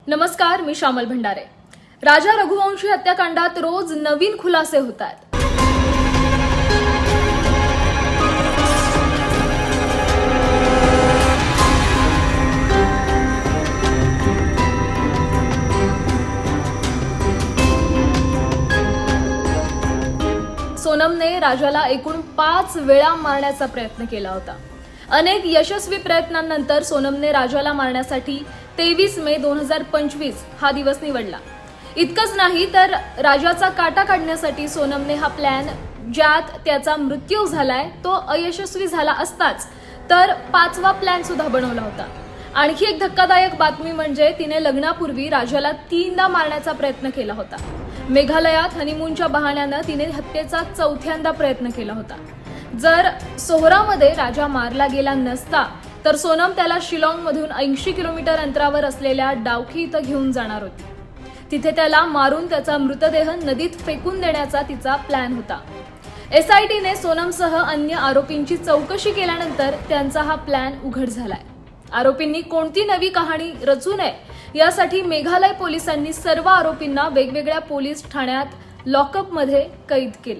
नमस्कार, मी श्यामल भंडारे। राजा रघुवंशी हत्याकांडात रोज नवीन खुलासे होत आहेत। सोनमने राजाला एकूण 5 वेळा मारण्याचा प्रयत्न केला होता। अनेक यशस्वी प्रयत्नांनंतर सोनमने राजाला मारण्यासाठी 23 मे 2025 हा दिवस निवडला। इतकंच नाही तर राजाचा काटा काढण्यासाठी सोनमने हा प्लॅन, ज्यात त्याचा मृत्यू झालाय, तो अयशस्वी झाला असताच तर 5वा प्लॅन सुद्धा बनवला होता। आणखी एक धक्कादायक बातमी म्हणजे तिने लग्नापूर्वी राजाला 3दा मारण्याचा प्रयत्न केला होता। मेघालयात हनीमूनच्या बहाण्यानं तिने हत्येचा 4थ्यांदा प्रयत्न केला होता। जर सोहरामध्ये राजा मारला गेला नसता तर सोनम त्याला शिलाँगमधून 80 किलोमीटर अंतरावर असलेल्या डाउकी इथं घेऊन जाणार होती। तिथे त्याला मारून त्याचा मृतदेह नदीत फेकून देण्याचा तिचा प्लॅन होता। एसआयटीने सोनमसह अन्य आरोपींची चौकशी केल्यानंतर त्यांचा हा प्लॅन उघड झालाय। आरोपींनी कोणती नवी कहाणी रचू नये यासाठी मेघालय पोलिसांनी सर्व आरोपींना वेगवेगळ्या पोलीस ठाण्यात लॉकअपमध्ये कैद केलंय।